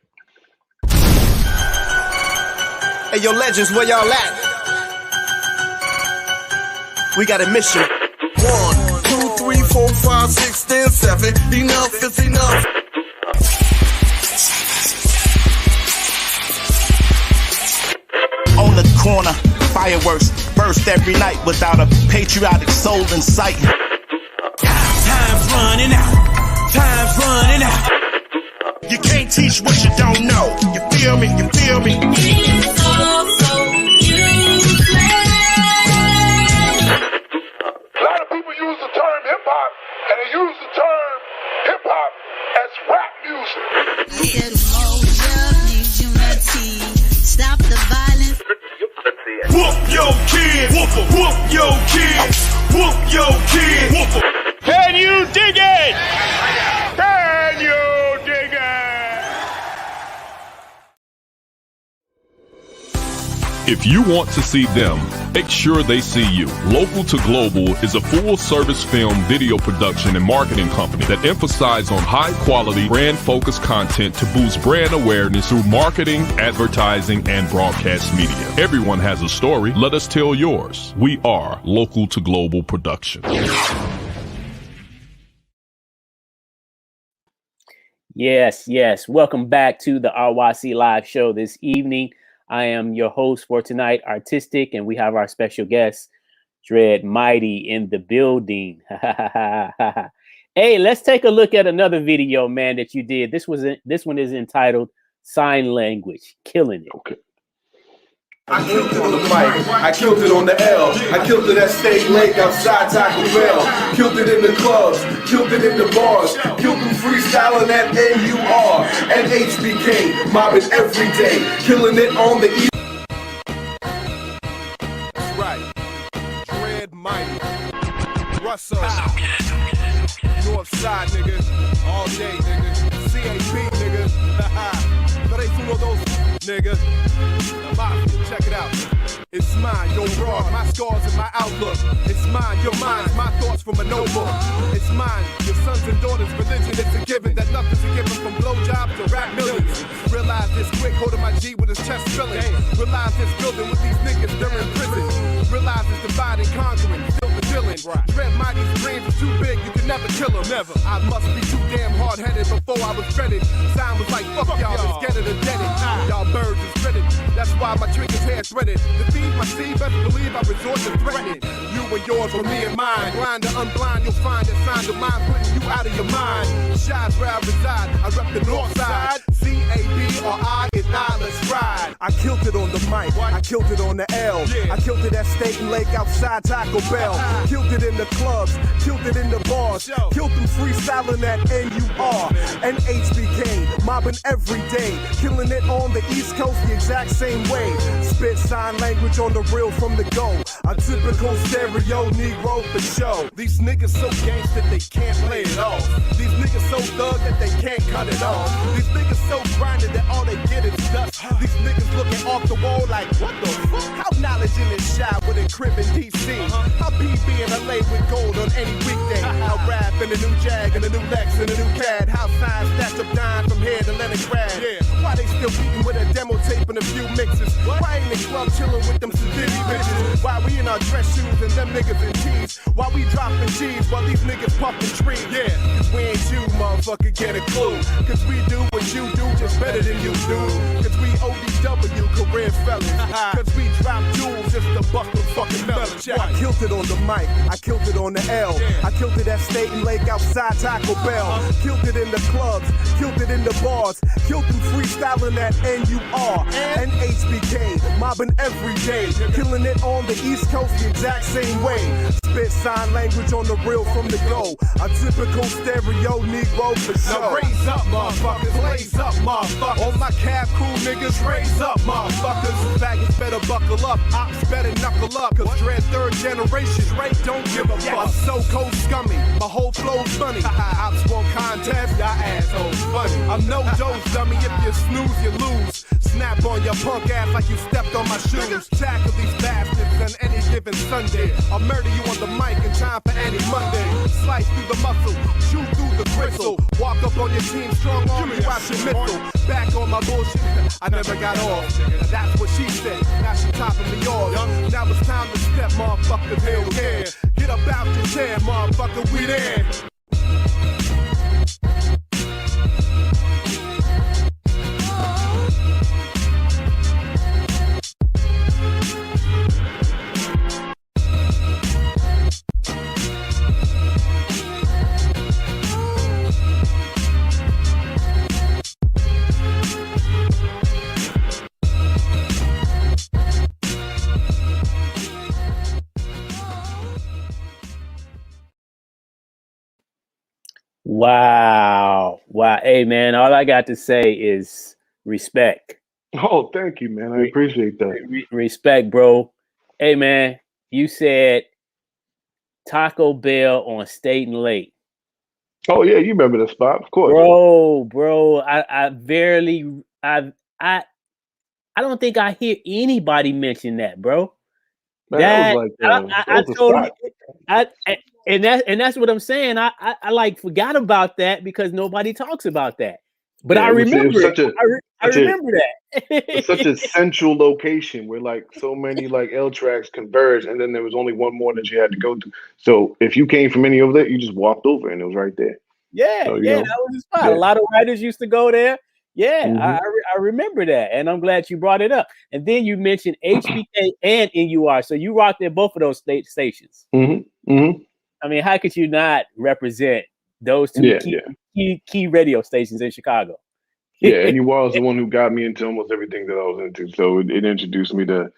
Hey, yo, legends, where y'all at? We got a mission. 1, 2, 3, 4, 5, 6, 10, 7. Enough is enough. On the corner, fireworks burst every night without a patriotic soul in sight. Time's running out. Time's running out. You can't teach what you don't know. You feel me? You feel me? It's so useless. A lot of people use the term hip hop, and they use the term hip hop as rap music. I said Moja needs unity. Stop the violence. Whoop your kid. Whoop your kid. Whoop your kid. Whoop. Can you dig it? Can you dig it? If you want to see them, make sure they see you. Local to Global is a full-service film video production and marketing company that emphasizes on high-quality, brand-focused content to boost brand awareness through marketing, advertising, and broadcast media. Everyone has a story. Let us tell yours. We are Local to Global Production. Yes. Welcome back to the RYC Live Show this evening. I am your host for tonight, Artistic, and we have our special guest, Dread Mighty, in the building. Hey, let's take a look at another video, man, that you did. This one is entitled "Sign Language," killing it. Okay. I killed it on the mic, I killed it on the L, I killed it at State Lake outside Taco Bell, killed it in the clubs, killed it in the bars, killed them freestyling at NUR and HBK, mobbing every day, killing it on the East. That's right, Dread Mighty, Russell, North Side nigga, all day nigga, CAP nigga, no they full of those nigga. Mafia, check it out. It's mine, your broad, my scars and my outlook. It's mine, your mind, my thoughts from a notebook. It's mine, your sons and daughters' religion. It's a given that nothing's a given from blowjobs to rap millions. Realize this quick, holding my G with his chest filling. Realize this building with these niggas, they're in prison. Realize this dividing, conquering, still the villain. Dread Mighty's dreams are too big, you can never kill him. Never. I must be too damn hard-headed before I was dreaded. Sign was like, fuck y'all, let's get it or dead it. Y'all birds is dreaded. That's why my triggers hair threaded. To feed my seed, best believe I resort to threatening. You and yours or me and mine. Blind to unblind, you'll find that sign of mine putting you out of your mind. Shies where I reside, I rep the north side. C-A-B-R-I is not, let's ride. I killed it on the mic, I killed it on the L. I killed it at State and Lake outside Taco Bell. Killed it in the clubs, killed it in the bars. Killed them freestyling at NUR and HBK, mobbing every day. Killing it on the East Coast the exact same way. Spit sign language on the real from the go. A typical stereo Negro for show. These niggas so gangsta they can't play it off. These niggas so thug that they can't cut it off. These niggas so grinded that all they get is dust. These niggas looking off the wall like, what the fuck? How knowledge in this shot with a crib in DC? How BB in LA with gold on any weekday? How rap in a new Jag and a new Lex and a new CAD? How signs stacked up nine from here to Leningrad? Why they still beating with a demo tape and a few mixes? Why ain't the club chilling with them sedity bitches? Why we in our dress shoes and them niggas in tees? Why we dropping G's while these niggas puffin' trees? Cause we ain't you, motherfucker, get a clue. Cause we do what you do just better than you do. Cause we ODW career felons. Cause we drop jewels just to bust them fucking melons. I killed it on the mic, I killed it on the L. I killed it at State and Lake outside Taco Bell. Killed it in the clubs, killed it in the bars. Killed them freestyling at NUR and HBK, mobbing every day. Killing it on the East Coast the exact same way. Spit sign language on the real from the go. A typical stereo Negro for sure. Now raise up, motherfuckers, blaze up, motherfuckers. All my cab cool niggas, raise up, motherfuckers. Faggots better buckle up, ops better knuckle up. Cause Dread third generation, straight don't give a fuck. I'm so cold scummy, my whole flow's funny. Ops won't contest, y'all assholes funny. I'm no dose dummy, if you snooze, you lose. Snap on your punk ass like you stepped on my shoes. Tackle these bastards on any given Sunday. I'll murder you on the mic in time for any Monday. Slice through the muscle, chew through the gristle. Walk up on your team, strong arm, you watch your missile. Back on my bullshit, I never got off. That's what she said, now she topping me off. Now it's time to step, motherfucker, hell yeah. Get up out your chair, motherfucker, we there. Wow. Hey, man, all I got to say is respect. Oh, thank you, man. I appreciate that. Respect, bro. Hey, man, you said Taco Bell on State and Lake. Oh, yeah, you remember the spot, of course. Bro, I don't think I hear anybody mention that, bro. Man, that was like, and that's what I'm saying. I like forgot about that because nobody talks about that. But I remember I remember that. It's such a central location where like so many like L tracks converge, and then there was only one more that you had to go to. So if you came from any over there, you just walked over and it was right there. Yeah, so, that was the spot. Yeah. A lot of writers used to go there. Yeah, I remember that, and I'm glad you brought it up. And then you mentioned HBK and NUR, so you rocked at both of those stations. I mean, how could you not represent those two key radio stations in Chicago? Yeah, and he was the one who got me into almost everything that I was into. So it introduced me to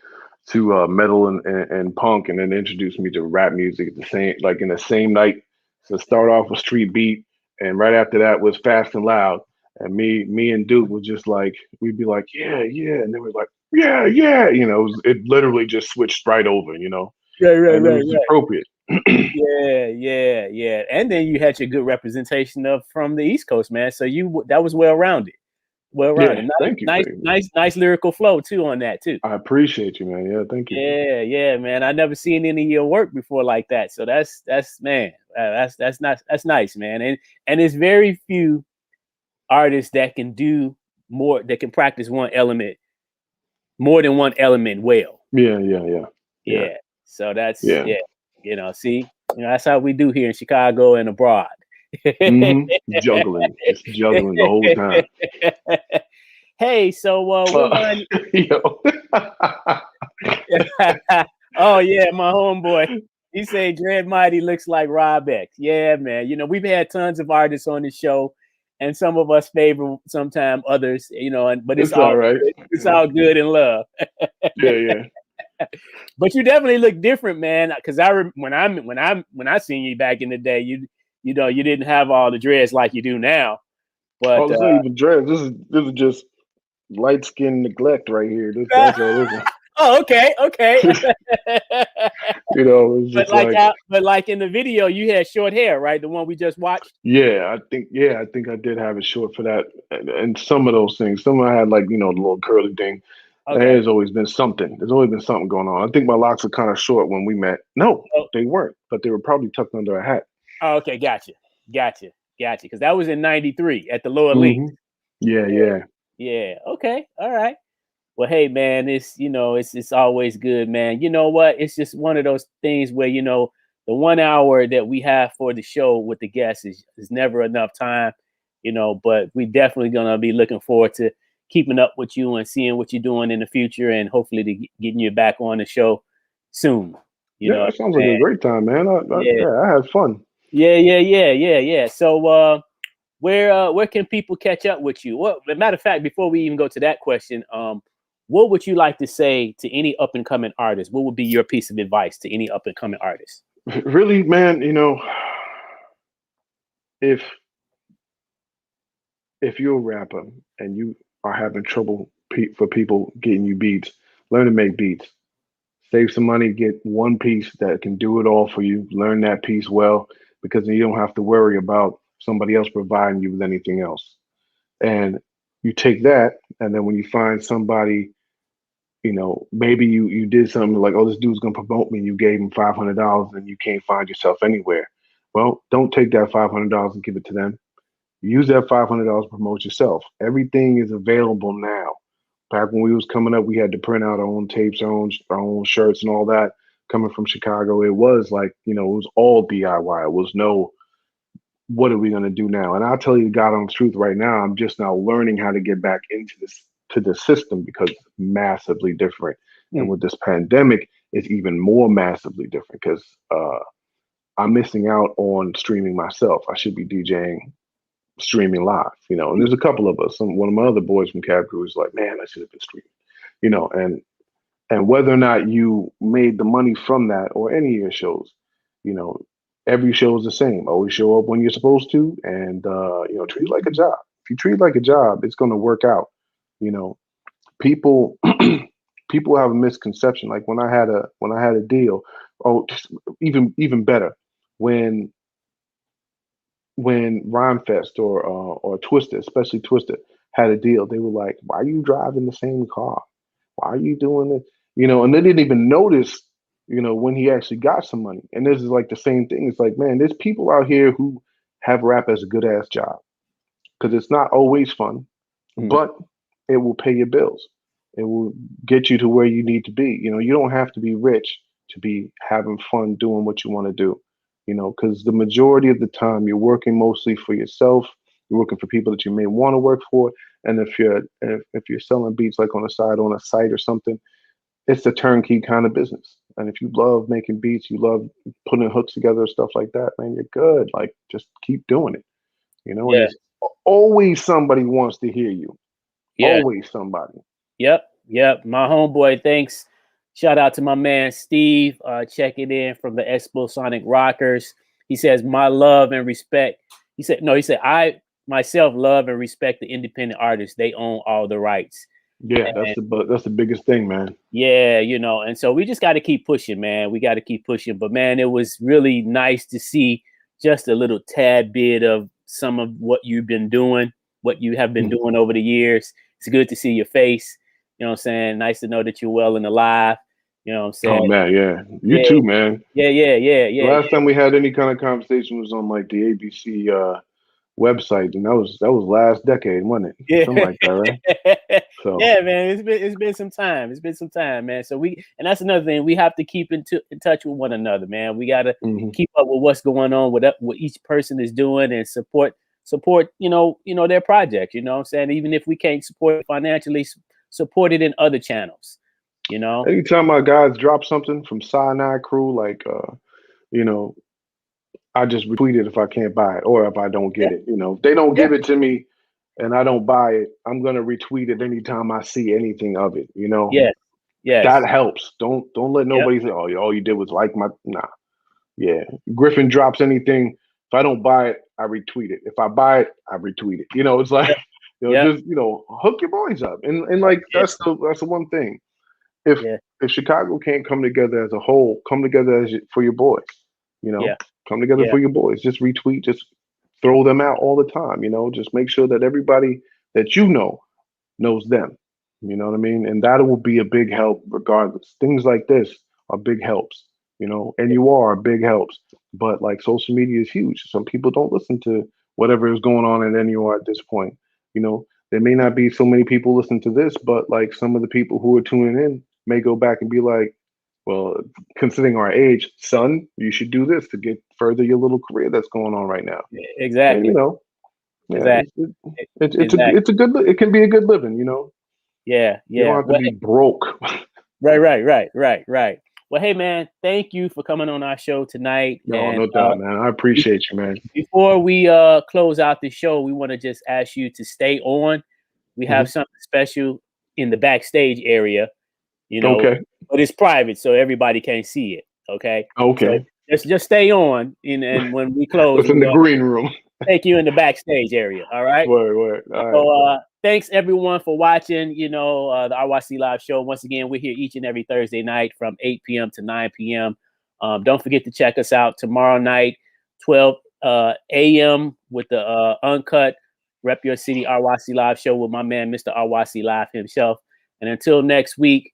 metal and punk, and then introduced me to rap music at the same like in the same night. So start off with Street Beat, and right after that was Fast and Loud. And me and Duke was just like we'd be like, yeah, yeah, and then we're like, yeah, yeah, it literally just switched right over, and it was Right. appropriate. Yeah. And then you had your good representation of from the East Coast, man. So that was well rounded. Well Yeah, rounded. thank you, baby. Nice lyrical flow too on that too. I appreciate you, man. Yeah, thank you. Yeah, man. I never seen any of your work before like that. So that's man, that's nice, man. And it's very few artists that can do more, that can practice more than one element well. Yeah. So that's Yeah. see, that's how we do here in Chicago and abroad. Juggling, just juggling the whole time. Hey, so yo. Oh yeah, my homeboy. He say Dread Mighty looks like Rob X. Yeah, man. We've had tons of artists on the show, and some of us favor sometimes others, but it's all right. Good. It's all good in love. Yeah. But you definitely look different, man. Because when I seen you back in the day, you didn't have all the dreads like you do now. But it's not even dreads. This is just light skin neglect right here. That's all this is. Oh, okay. It's just but like in the video, you had short hair, right? The one we just watched. Yeah, I think I did have it short for that, and some of those things. Some I had like the little curly thing. Okay. There's always been something. There's always been something going on. I think my locks were kind of short when we met. No, they weren't, but they were probably tucked under a hat. Oh, okay, gotcha. Because that was in '93 at the Lower Links. Yeah. Okay, all right. Well, hey, man, it's always good, man. You know what? It's just one of those things where the 1 hour that we have for the show with the guests is never enough time, But we definitely gonna be looking forward to keeping up with you and seeing what you're doing in the future, and hopefully getting you back on the show soon. That sounds like a great time, man. I had fun. Yeah. So where can people catch up with you? Well, as a matter of fact, before we even go to that question, what would you like to say to any up and coming artist? What would be your piece of advice to any up and coming artist? Really, man, if you're a rapper and you are having trouble for people getting you beats, learn to make beats. Save some money, get one piece that can do it all for you. Learn that piece well, because then you don't have to worry about somebody else providing you with anything else. And you take that, and then when you find somebody, maybe you did something like, oh, this dude's gonna promote me, and you gave him $500 and you can't find yourself anywhere. Well, don't take that $500 and give it to them. Use that $500 to promote yourself. Everything is available now. Back when we was coming up, we had to print out our own tapes, our own shirts and all that. Coming from Chicago, it was like, it was all DIY. It was no, what are we going to do now? And I'll tell you, God honest truth, right now, I'm just now learning how to get back into the system, because it's massively different. And with this pandemic, it's even more massively different, because I'm missing out on streaming myself. I should be DJing, streaming live, and there's a couple of us. One of my other boys from Cab Crew is like, man, I should have been streaming, and whether or not you made the money from that or any of your shows, every show is the same. Always show up when you're supposed to, and treat it like a job. If you treat it like a job, it's going to work out. People have a misconception. Like when I had a deal, even better, when Rhymefest or Twisted, especially Twisted, had a deal, they were like, why are you driving the same car? Why are you doing it? And they didn't even notice, when he actually got some money. And this is like the same thing. It's like, man, there's people out here who have rap as a good ass job, because it's not always fun, but it will pay your bills. It will get you to where you need to be. You don't have to be rich to be having fun doing what you want to do. Because the majority of the time you're working mostly for yourself. You're working for people that you may want to work for. And if you're selling beats like on the side, on a site or something, it's a turnkey kind of business. And if you love making beats, you love putting hooks together, stuff like that, man, you're good. Like, just keep doing it. And it's always somebody wants to hear you. Yeah. Always somebody. Yep. My homeboy, thanks. Shout out to my man Steve, checking in from the Expo Sonic Rockers. He says, my love and respect. He said, I myself love and respect the independent artists. They own all the rights. Yeah, that's the biggest thing, man. Yeah, and so we just got to keep pushing, man. We got to keep pushing. But man, it was really nice to see just a little tad bit of some of what you've been doing, what you have been doing over the years. It's good to see your face. You know what I'm saying? Nice to know that you're well and alive. You know what I'm saying? Oh man, yeah. You too, man. Yeah. The last time we had any kind of conversation was on like the ABC website, and that was last decade, wasn't it? Yeah. Something like that, right? So yeah, man, it's been some time. It's been some time, man. So and that's another thing. We have to keep in touch with one another, man. We got to keep up with what's going on, what each person is doing, and support, their project. You know what I'm saying? Even if we can't support it financially, support it in other channels. Anytime my guys drop something from Cyanide Crew, like I just retweet it if I can't buy it or if I don't get it. If they don't give it to me and I don't buy it, I'm gonna retweet it anytime I see anything of it. Yeah. That helps. Don't let nobody say, "Oh, all you did was like my." Nah. Yeah. Griffin drops anything. If I don't buy it, I retweet it. If I buy it, I retweet it. It's like just hook your boys up. And like that's the one thing. If Chicago can't come together as a whole, come together for your boys. Come together for your boys. Just retweet, just throw them out all the time. Just make sure that everybody that knows them. You know what I mean? And that will be a big help regardless. Things like this are big helps, and you are big helps. But like social media is huge. Some people don't listen to whatever is going on at NUR at this point. There may not be so many people listening to this, but like some of the people who are tuning in may go back and be like, well, considering our age, son, you should do this to get further your little career that's going on right now. Exactly. And, exactly. It's a good. It can be a good living. Yeah. You don't have to be broke. Right. Well, hey man, thank you for coming on our show tonight. No doubt, man. I appreciate you, man. Before we close out the show, we want to just ask you to stay on. We have something special in the backstage area. Okay. But it's private, so everybody can't see it. Okay. Okay. So just stay on, and when we close, it's in the green room. Take you in the backstage area. All right. Word. All right. Thanks everyone for watching. The RYC Live Show. Once again, we're here each and every Thursday night from 8 p.m. to 9 p.m. Don't forget to check us out tomorrow night, 12 a.m. with the uncut Rep Your City RYC Live Show with my man, Mr. RYC Live himself. And until next week,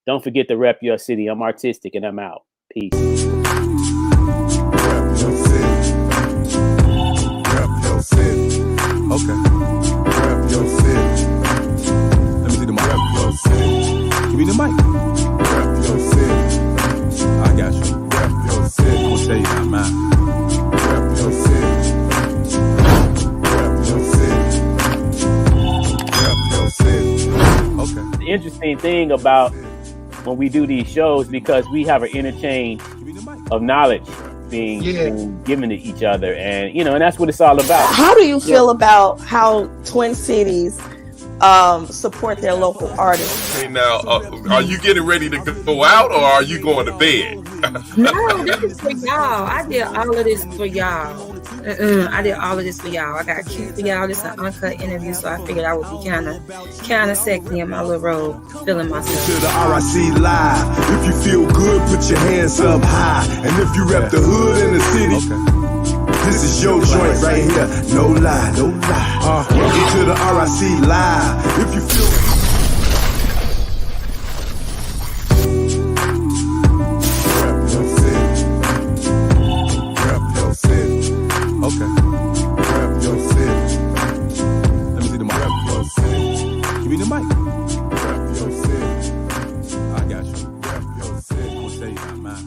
don't forget to rep your city. I'm artistic and I'm out. Peace. Okay. Rep your city. Let me see the mic. Rep your city. Give me the mic. Rep your city. I got you. Rep your city. I'm gonna tell you about mine. Rep your city. Rep your city. Rep your city. Okay. The interesting thing about when we do these shows, because we have an interchange of knowledge being given to each other, and and that's what it's all about. How do you feel about how Twin Cities support their local artists? Hey, now, are you getting ready to go out, or are you going to bed? No, this is for y'all. I did all of this for y'all. I did all of this for y'all. I got cute for y'all. This is an uncut interview, so I figured I would be kind of sexy in my little robe, feeling myself. To the RYC Live. If you feel good, put your hands up high. And if you rep the hood in the city, this is your joint right here. No lie. Welcome to the RYC Live. If you feel okay. Rep your city. Let me see the mic. Rep your city. Give me the mic. Rep your city. I got you. Rep your city. I'm gonna tell you about mine.